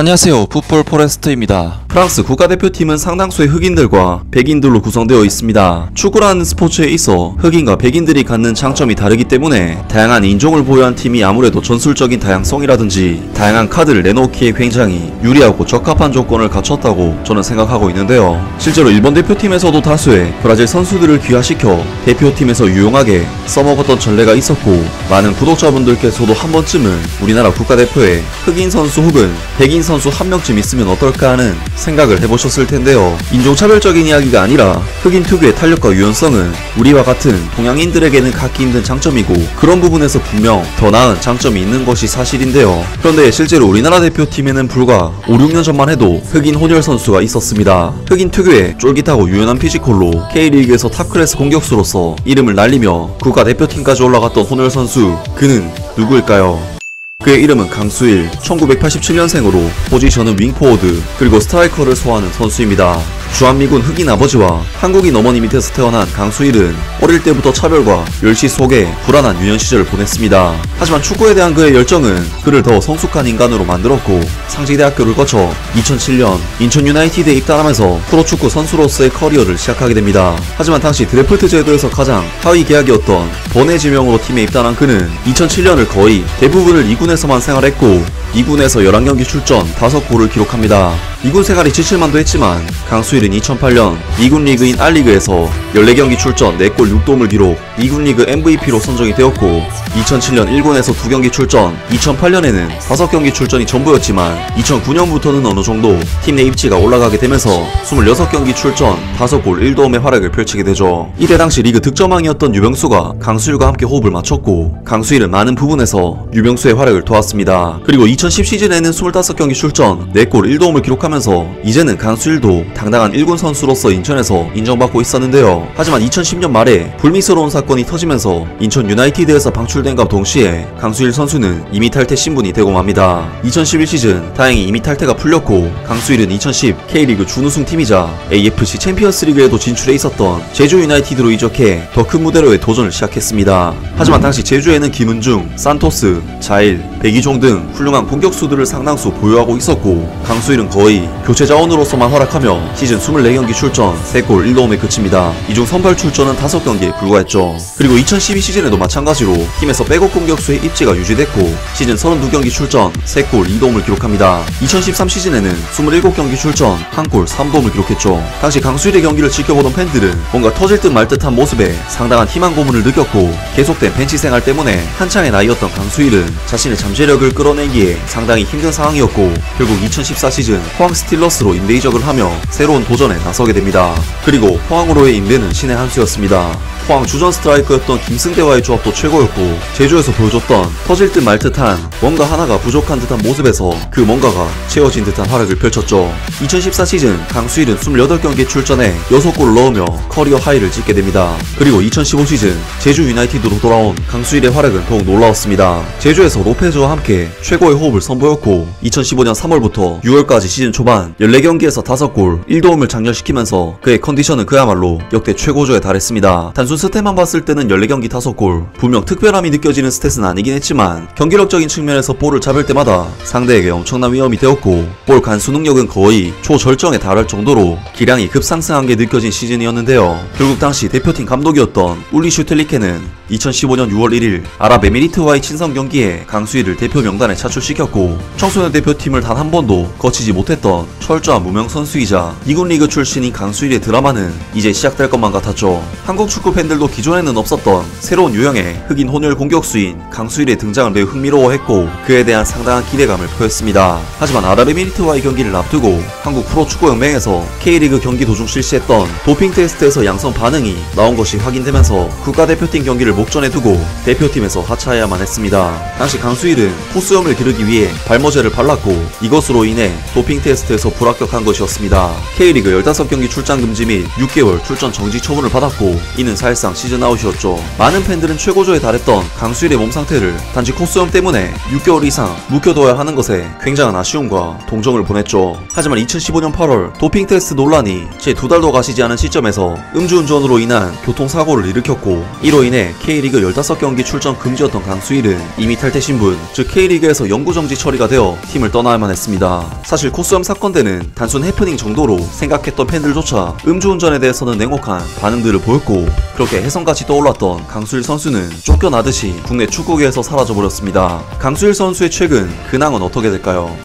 안녕하세요, 풋볼 포레스트입니다. 프랑스 국가대표팀은 상당수의 흑인들과 백인들로 구성되어 있습니다. 축구라는 스포츠에 있어 흑인과 백인들이 갖는 장점이 다르기 때문에 다양한 인종을 보유한 팀이 아무래도 전술적인 다양성이라든지 다양한 카드를 내놓기에 굉장히 유리하고 적합한 조건을 갖췄다고 저는 생각하고 있는데요. 실제로 일본 대표팀에서도 다수의 브라질 선수들을 귀화시켜 대표팀에서 유용하게 써먹었던 전례가 있었고, 많은 구독자분들께서도 한 번쯤은 우리나라 국가대표에 흑인 선수 혹은 백인 선수 한 명쯤 있으면 어떨까 하는 생각을 해보셨을 텐데요. 인종차별적인 이야기가 아니라 흑인 특유의 탄력과 유연성은 우리와 같은 동양인들에게는 갖기 힘든 장점이고, 그런 부분에서 분명 더 나은 장점이 있는 것이 사실인데요. 그런데 실제로 우리나라 대표팀에는 불과 5, 6년 전만 해도 흑인 혼혈 선수가 있었습니다. 흑인 특유의 쫄깃하고 유연한 피지컬로 K리그에서 탑클래스 공격수로서 이름을 날리며 국가대표팀까지 올라갔던 혼혈 선수, 그는 누구일까요? 그의 이름은 강수일, 1987년생으로 포지션은 윙포워드 그리고 스트라이커를 소화하는 선수입니다. 주한미군 흑인 아버지와 한국인 어머니 밑에서 태어난 강수일은 어릴 때부터 차별과 멸시 속에 불안한 유년 시절을 보냈습니다. 하지만 축구에 대한 그의 열정은 그를 더 성숙한 인간으로 만들었고, 상지대학교를 거쳐 2007년 인천 유나이티드에 입단하면서 프로축구 선수로서의 커리어를 시작하게 됩니다. 하지만 당시 드래프트 제도에서 가장 하위 계약이었던 번외 지명으로 팀에 입단한 그는 2007년을 거의 대부분을 2군에서만 생활했고, 2군에서 11경기 출전 5골을 기록합니다. 2군 생활이 지칠만도 했지만 강수일은 2008년 2군 리그인 R리그에서 14경기 출전 4골 6도움을 기록, 2군 리그 MVP로 선정이 되었고, 2007년 1군에서 2경기 출전, 2008년에는 5경기 출전이 전부였지만 2009년부터는 어느정도 팀 내 입지가 올라가게 되면서 26경기 출전 5골 1도움의 활약을 펼치게 되죠. 이때 당시 리그 득점왕이었던 유병수가 강수일과 함께 호흡을 맞췄고, 강수일은 많은 부분에서 유병수의 활약을 도왔습니다. 그리고 2010 시즌에는 25경기 출전 4골 1도움을 기록하면서 이제는 강수일도 당당한 1군 선수로서 인천에서 인정받고 있었는데요. 하지만 2010년 말에 불미스러운 사건이 터지면서 인천 유나이티드에서 방출된과 동시에 강수일 선수는 임의 탈퇴 신분이 되고 맙니다. 2011 시즌 다행히 임의 탈퇴가 풀렸고, 강수일은 2010 K리그 준우승 팀이자 AFC 챔피언스 리그에도 진출해 있었던 제주 유나이티드로 이적해 더 큰 무대로의 도전을 시작했습니다. 하지만 당시 제주에는 김은중, 산토스, 자일, 백이종 등 훌륭한 공격수들을 상당수 보유하고 있었고, 강수일은 거의 교체 자원으로서만 활약하며 시즌 24경기 출전 3골 1도움에 그칩니다. 이 중 선발 출전은 5경기에 불과했죠. 그리고 2012 시즌에도 마찬가지로 팀에서 백업 공격수의 입지가 유지됐고, 시즌 32경기 출전 3골 2도움을 기록합니다. 2013 시즌에는 27경기 출전 1골 3도움을 기록했죠. 당시 강수일의 경기를 지켜보던 팬들은 뭔가 터질 듯 말 듯한 모습에 상당한 희망 고문을 느꼈고, 계속된 벤치 생활 때문에 한창의 나이였던 강수일은 자신의 잠재력을 끌어내기에 상당히 힘든 상황이었고, 결국 2014 시즌 포항 스틸러스로 임대 이적을 하며 새로운 도전에 나서게 됩니다. 그리고 포항으로의 임대는 신의 한 수였습니다. 포항 주전 스트라이커였던 김승대와의 조합도 최고였고, 제주에서 보여줬던 터질 듯 말 듯한 뭔가 하나가 부족한 듯한 모습에서 그 뭔가가 채워진 듯한 활약을 펼쳤죠. 2014 시즌 강수일은 28경기에 출전해 6골을 넣으며 커리어 하이를 찍게 됩니다. 그리고 2015 시즌 제주 유나이티드로 돌아온 강수일의 활약은 더욱 놀라웠습니다. 제주에서 로페즈와 함께 최고의 호흡을 선보였고, 2015년 3월부터 6월까지 시즌 초반 14경기에서 5골 1도움을 장렬시키면서 그의 컨디션은 그야말로 역대 최고조에 달했습니다. 단순 스탯만 봤을 때는 14경기 5골, 분명 특별함이 느껴지는 스탯은 아니긴 했지만 경기력적인 측면에서 볼을 잡을 때마다 상대에게 엄청난 위험이 되었고, 볼 간수 능력은 거의 초절정에 달할 정도로 기량이 급상승한 게 느껴진 시즌이었는데요. 결국 당시 대표팀 감독이었던 울리 슈텔리케는 2015년 6월 1일 아랍에미리트와의 친선 경기에 강수일을 대표 명단에 차출시켰고, 청소년 대표팀을 단 한 번도 거치지 못했던 철저한 무명 선수이자 2군 리그 출신인 강수일의 드라마는 이제 시작될 것만 같았죠. 한국 축구 팬들도 기존에는 없었던 새로운 유형의 흑인 혼혈 공격수인 강수일의 등장을 매우 흥미로워했고, 그에 대한 상당한 기대감을 표했습니다. 하지만 아랍에미리트와의 경기를 앞두고 한국 프로축구연맹에서 K리그 경기 도중 실시했던 도핑 테스트에서 양성 반응이 나온 것이 확인되면서 국가대표팀 경기를 목전에 두고 대표팀에서 하차해야만 했습니다. 당시 강수일은 코수염을 기르기 위해 발모제를 발랐고, 이것으로 인해 도핑 테스트에서 불합격한 것이었습니다. K리그 15경기 출장 금지 및 6개월 출전 정지 처분을 받았고, 이는 사실상 시즌 아웃이었죠. 많은 팬들은 최고조에 달했던 강수일의 몸 상태를 단지 코수염 때문에 6개월 이상 묵혀둬야 하는 것에 굉장한 아쉬움과 동정을 보냈죠. 하지만 2015년 8월 도핑 테스트 논란이 채 2달도 가시지 않은 시점에서 음주운전으로 인한 교통사고를 일으켰고, 이로 인해 K리그 15경기 출전 금지였던 강수일은 임의 탈퇴 신분 즉 K리그에서 영구정지 처리가 되어 팀을 떠나야만 했습니다. 사실 코스염 사건 때는 단순 해프닝 정도로 생각했던 팬들조차 음주운전에 대해서는 냉혹한 반응들을 보였고, 그렇게 혜성같이 떠올랐던 강수일 선수는 쫓겨나듯이 국내 축구계에서 사라져버렸습니다. 강수일 선수의 최근 근황은 어떻게 될까요?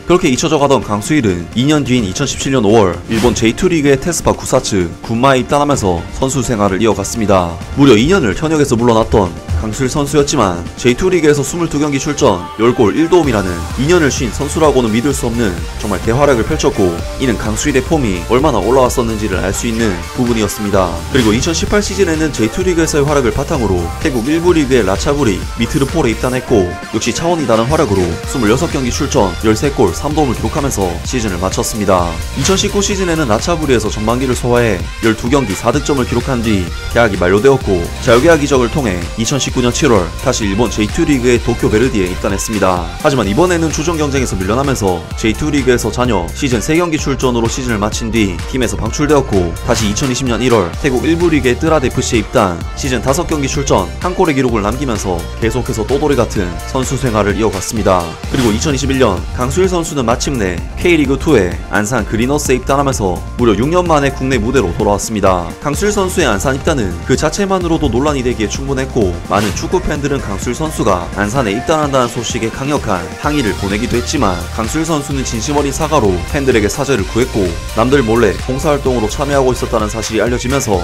그렇게 잊혀져 가던 강수일은 2년 뒤인 2017년 5월 일본 J2 리그의 테스파 구사츠 군마에 입단하면서 선수 생활을 이어갔습니다. 무려 2년을 현역에서 물러났던 강수일 선수였지만 J2 리그에서 22경기 출전 10골 1도움이라는 2년을 쉰 선수라고는 믿을 수 없는 정말 대활약을 펼쳤고, 이는 강수일의 폼이 얼마나 올라왔었는지를 알 수 있는 부분이었습니다. 그리고 2018 시즌에는 J2 리그에서의 활약을 바탕으로 태국 1부 리그의 라차부리 미트르폴에 입단했고, 역시 차원이 다른 활약으로 26경기 출전 13골 3도움을 기록하면서 시즌을 마쳤습니다. 2019 시즌에는 라차부리에서 전반기를 소화해 12경기 4득점을 기록한 뒤 계약이 만료되었고, 자유계약 이적을 통해 2019년 7월 다시 일본 J2 리그의 도쿄 베르디에 입단했습니다. 하지만 이번에는 주전 경쟁에서 밀려나면서 J2 리그에서 잔여 시즌 3경기 출전으로 시즌을 마친 뒤 팀에서 방출되었고, 다시 2020년 1월 태국 1부 리그의 뜨라드 FC에 입단, 시즌 5경기 출전 1골의 기록을 남기면서 계속해서 또돌이 같은 선수 생활을 이어갔습니다. 그리고 2021년 강수일 선수는 마침내 K리그2의 안산 그리너스에 입단하면서 무려 6년 만에 국내 무대로 돌아왔습니다. 강수일 선수의 안산 입단은 그 자체만으로도 논란이 되기에 충분했고, 많은 축구 팬들은 강수일 선수가 안산에 입단한다는 소식에 강력한 항의를 보내기도 했지만, 강수일 선수는 진심 어린 사과로 팬들에게 사죄를 구했고, 남들 몰래 봉사활동으로 참여하고 있었다는 사실이 알려지면서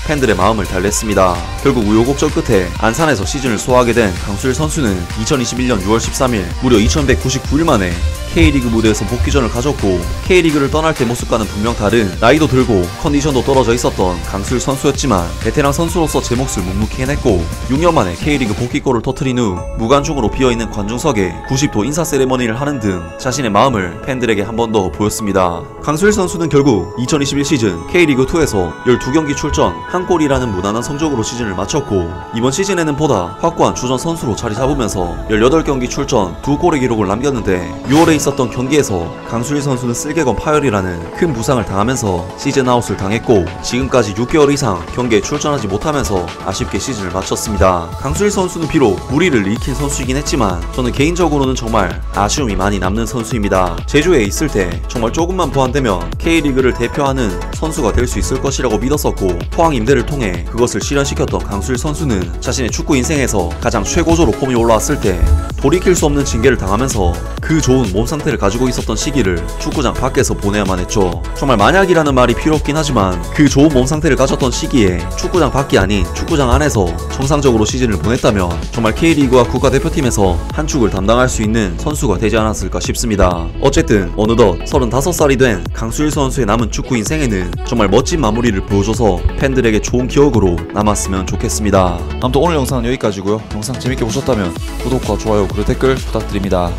팬들의 마음을 달랬습니다. 결국 우여곡절 끝에 안산에서 시즌을 소화하게 된 강수일 선수는 2021년 6월 13일 무려 2199일 만에 K리그 무대에서 복귀전을 가졌고, K리그를 떠날 때 모습과는 분명 다른 나이도 들고 컨디션도 떨어져 있었던 강수일 선수였지만, 베테랑 선수로서 제 몫을 묵묵히 해냈고, 6년 만에 K리그 복귀골을 터뜨린 후 무관중으로 비어있는 관중석에 90도 인사 세레머니를 하는 등 자신의 마음을 팬들에게 한 번 더 보였습니다. 강수일 선수는 결국 2021 시즌 K리그2에서 12경기 출전 1골이라는 무난한 성적으로 시즌을 마쳤고, 이번 시즌에는 보다 확고한 주전 선수로 자리 잡으면서 18경기 출전 2골의 기록을 남겼는데, 6월에 있었던 경기에서 강수일 선수는 쓸개건 파열이라는 큰 부상을 당하면서 시즌 아웃을 당했고, 지금까지 6개월 이상 경기에 출전하지 못하면서 아쉽게 시즌을 마쳤습니다. 강수일 선수는 비록 무리를 일으킨 선수이긴 했지만, 저는 개인적으로는 정말 아쉬움이 많이 남는 선수입니다. 제주에 있을 때 정말 조금만 보완되면 K리그를 대표하는 선수가 될 수 있을 것이라고 믿었었고, 포항 임대를 통해 그것을 실현시켰던 강수일 선수는 자신의 축구 인생에서 가장 최고조로 폼이 올라왔을 때 돌이킬 수 없는 징계를 당하면서 그 좋은 몸 상태를 가지고 있었던 시기를 축구장 밖에서 보내야만 했죠. 정말 만약이라는 말이 필요 없긴 하지만, 그 좋은 몸 상태를 가졌던 시기에 축구장 밖이 아닌 축구장 안에서 정상적으로 시즌을 보냈다면 정말 K리그와 국가대표팀에서 한 축을 담당할 수 있는 선수가 되지 않았을까 싶습니다. 어쨌든 어느덧 35살이 된 강수일 선수의 남은 축구 인생에는 정말 멋진 마무리를 보여줘서 팬들에게 좋은 기억으로 남았으면 좋겠습니다. 아무튼 오늘 영상은 여기까지고요. 영상 재밌게 보셨다면 구독과 좋아요 그리고 댓글 부탁드립니다.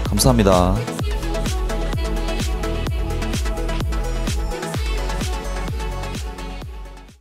감사합니다.